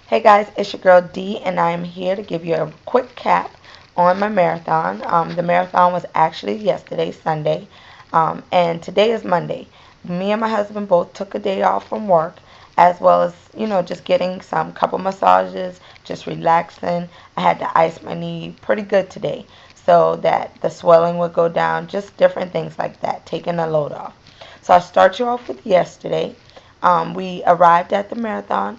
Hey guys, it's your girl D, and I am here to give you a quick cap on my marathon. The marathon was actually yesterday, Sunday, and today is Monday. Me and my husband both took a day off from work, as well as just getting some couple massages, just relaxing. I had to ice my knee pretty good today, so that the swelling would go down. Just different things like that, taking a load off. So I start you off with yesterday. We arrived at the marathon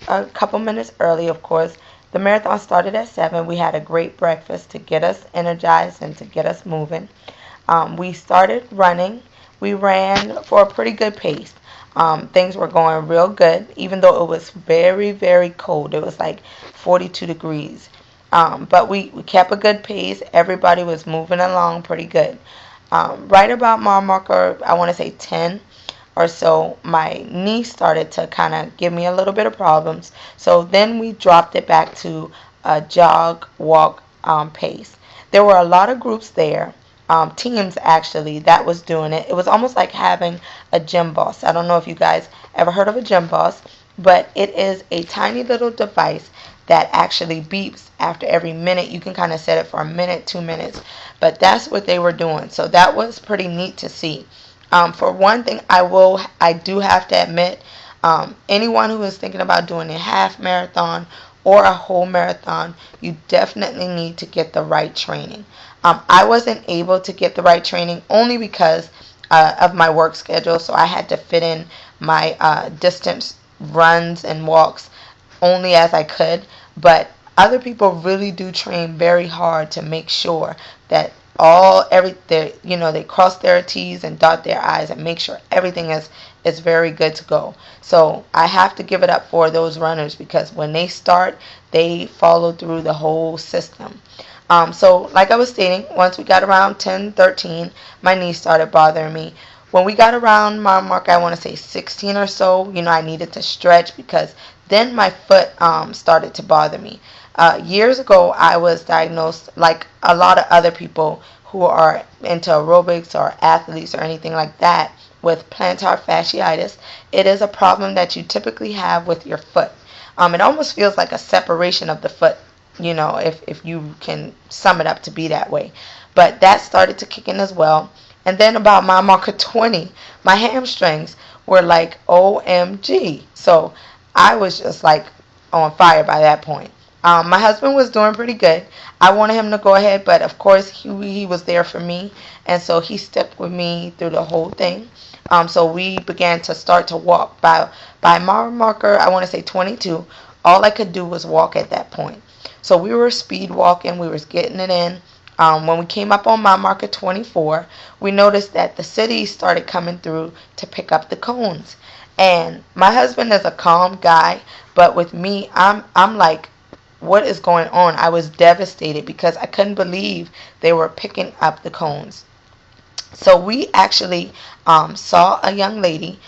a couple minutes early, of course. The marathon started at 7. We had a great breakfast to get us energized and to get us moving. We started running. We ran for a pretty good pace. Things were going real good, even though it was very, very cold. It was like 42 degrees. But we kept a good pace. Everybody was moving along pretty good. Right about mile marker, I want to say 10 or so, my knee started to kind of give me a little bit of problems. So then we dropped it back to a jog walk pace. There were a lot of groups there, teams actually, that was doing it. It was almost like having a gym boss. I don't know if you guys ever heard of a gym boss, but it is a tiny little device that actually beeps after every minute. You can kind of set it for a minute, 2 minutes, but that's what they were doing. So that was pretty neat to see. For one thing, I do have to admit, anyone who is thinking about doing a half marathon or a whole marathon, you definitely need to get the right training. I wasn't able to get the right training only because of my work schedule, so I had to fit in my distance runs and walks only as I could. But other people really do train very hard to make sure that they cross their T's and dot their I's and make sure everything is very good to go. So I have to give it up for those runners, because when they start, they follow through the whole system. So like I was stating, once we got around 10, 13, my knee started bothering me. When we got around my mark, I want to say 16 or so, I needed to stretch, because then my foot started to bother me. Years ago, I was diagnosed, like a lot of other people who are into aerobics or athletes or anything like that, with plantar fasciitis. It is a problem that you typically have with your foot. It almost feels like a separation of the foot, if you can sum it up to be that way. But that started to kick in as well. And then about mile marker 20, my hamstrings were like OMG. So I was just like on fire by that point. My husband was doing pretty good. I wanted him to go ahead, but of course he was there for me, and so he stuck with me through the whole thing. So we began to start to walk. By mile marker, I want to say 22, all I could do was walk at that point. So we were speed walking, we was getting it in. When we came up on mile marker 24, we noticed that the city started coming through to pick up the cones. And my husband is a calm guy, but with me, I'm like, what is going on? I was devastated because I couldn't believe they were picking up the cones. So we actually saw a young lady.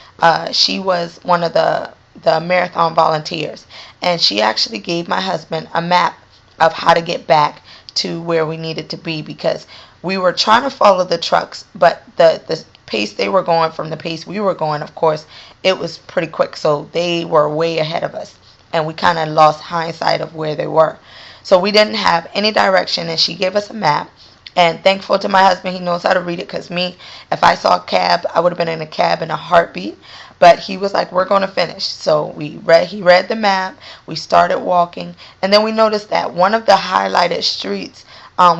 She was one of the marathon volunteers, and she actually gave my husband a map of how to get back to where we needed to be, because we were trying to follow the trucks, but the pace they were going from the pace we were going, of course, it was pretty quick. So they were way ahead of us, and we kind of lost hindsight of where they were. So we didn't have any direction, and she gave us a map. And thankful to my husband, he knows how to read it, because me, if I saw a cab, I would have been in a cab in a heartbeat. But he was like, we're going to finish. So he read the map, we started walking, and then we noticed that one of the highlighted streets,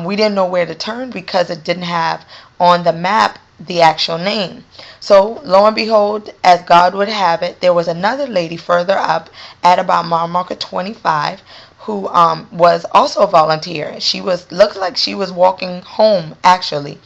we didn't know where to turn because it didn't have on the map the actual name. So lo and behold, as God would have it, there was another lady further up at about mile marker 25 who was also a volunteer. She looked like she was walking home actually.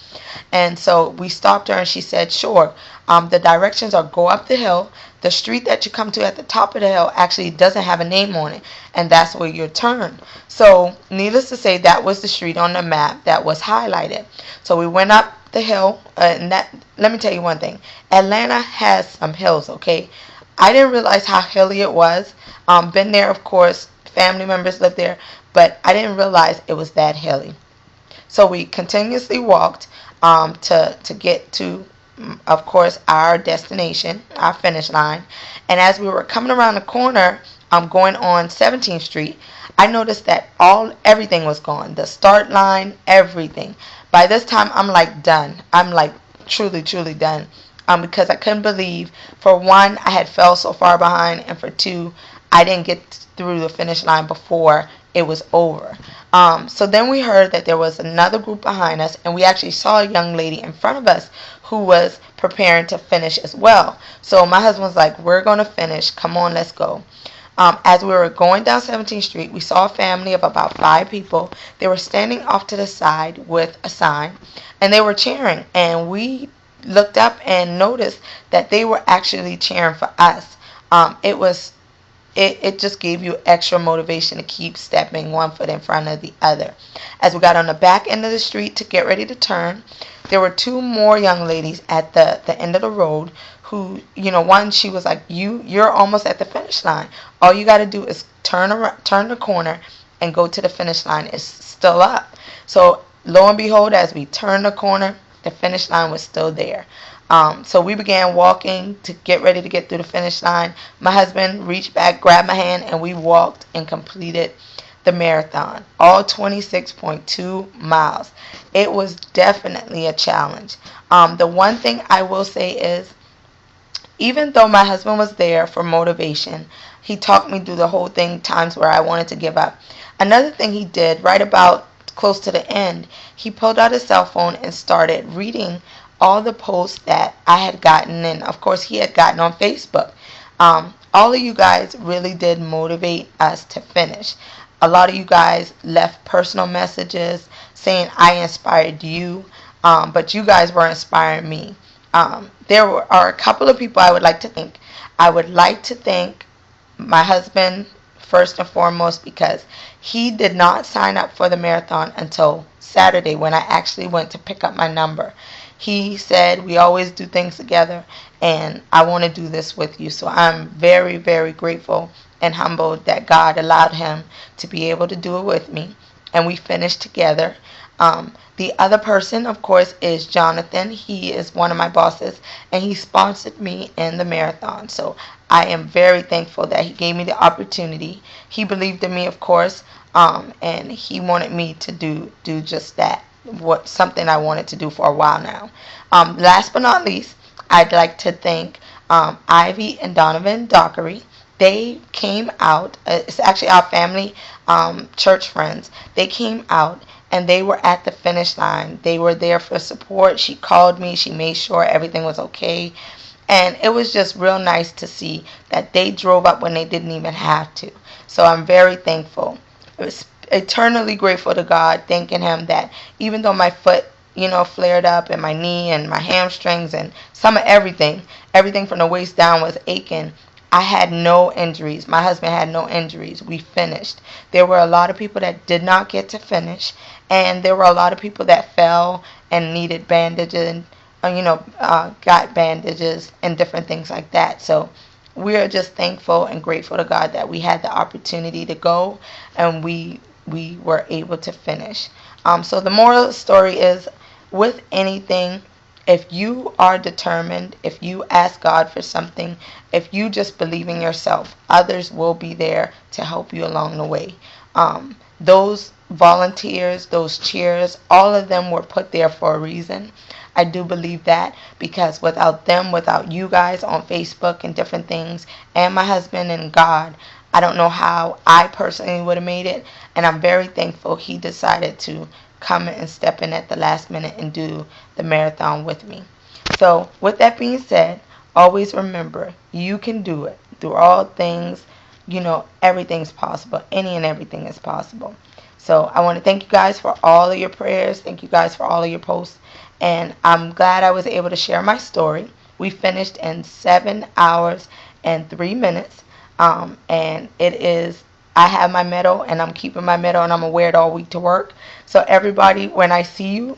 And so we stopped her and she said, sure, the directions are go up the hill. The street that you come to at the top of the hill actually doesn't have a name on it, and that's where your turn. So needless to say, that was the street on the map that was highlighted. So we went up the hill, and that, let me tell you one thing, Atlanta has some hills, okay? I didn't realize how hilly it was. Been there, of course, family members live there, but I didn't realize it was that hilly. So we continuously walked to get to, of course, our destination, our finish line. And as we were coming around the corner, going on 17th Street, I noticed that everything was gone. The start line, everything. By this time, I'm like done. I'm like truly, truly done. Because I couldn't believe, for one, I had fell so far behind, and for two, I didn't get through the finish line before it was over. So then we heard that there was another group behind us, and we actually saw a young lady in front of us who was preparing to finish as well. So my husband was like, "We're going to finish. Come on, let's go." As we were going down 17th Street, we saw a family of about 5 people. They were standing off to the side with a sign, and they were cheering. And we looked up and noticed that they were actually cheering for us. It was it just gave you extra motivation to keep stepping one foot in front of the other. As we got on the back end of the street to get ready to turn, there were 2 more young ladies at the end of the road who, one, she was like, you're almost at the finish line. All you got to do is turn the corner and go to the finish line. It's still up. So lo and behold, as we turned the corner, the finish line was still there. So we began walking to get ready to get through the finish line. My husband reached back, grabbed my hand, and we walked and completed the marathon, all 26.2 miles. It was definitely a challenge. The one thing I will say is, even though my husband was there for motivation, he talked me through the whole thing, times where I wanted to give up. Another thing he did, right about close to the end, he pulled out his cell phone and started reading all the posts that I had gotten, and of course he had gotten on Facebook. All of you guys really did motivate us to finish. A lot of you guys left personal messages saying I inspired you, but you guys were inspiring me. Are a couple of people I would like to thank. I would like to thank my husband first and foremost, because he did not sign up for the marathon until Saturday when I actually went to pick up my number. He said, "We always do things together, and I want to do this with you." So I'm very, very grateful and humbled that God allowed him to be able to do it with me, and we finished together. The other person, of course, is Jonathan. He is one of my bosses, and he sponsored me in the marathon. So I am very thankful that he gave me the opportunity. He believed in me, of course, and he wanted me to do just that. Something I wanted to do for a while now. Last but not least, I'd like to thank Ivy and Donovan Dockery. They came out. It's actually our family church friends. They came out and they were at the finish line. They were there for support. She called me. She made sure everything was okay. And it was just real nice to see that they drove up when they didn't even have to. So I'm very thankful. It was eternally grateful to God, thanking him that even though my foot, flared up, and my knee and my hamstrings and some of everything from the waist down was aching, I had no injuries. My husband had no injuries. We finished. There were a lot of people that did not get to finish, and there were a lot of people that fell and needed bandages, got bandages and different things like that. So we are just thankful and grateful to God that we had the opportunity to go, and we were able to finish. So the moral of the story is, with anything, if you are determined, if you ask God for something, if you just believe in yourself, others will be there to help you along the way. Those volunteers, those cheers, all of them were put there for a reason. I do believe that, because without them, without you guys on Facebook and different things, and my husband and God, I don't know how I personally would have made it. And I'm very thankful he decided to come and step in at the last minute and do the marathon with me. So with that being said, always remember, you can do it. Through all things, everything's possible. Any and everything is possible. So I want to thank you guys for all of your prayers. Thank you guys for all of your posts. And I'm glad I was able to share my story. We finished in 7 hours and 3 minutes. And I have my medal, and I'm keeping my medal, and I'm going to wear it all week to work. So everybody, when I see you,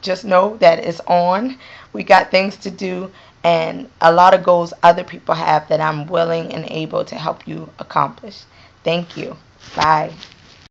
just know that it's on. We got things to do, and a lot of goals other people have that I'm willing and able to help you accomplish. Thank you. Bye.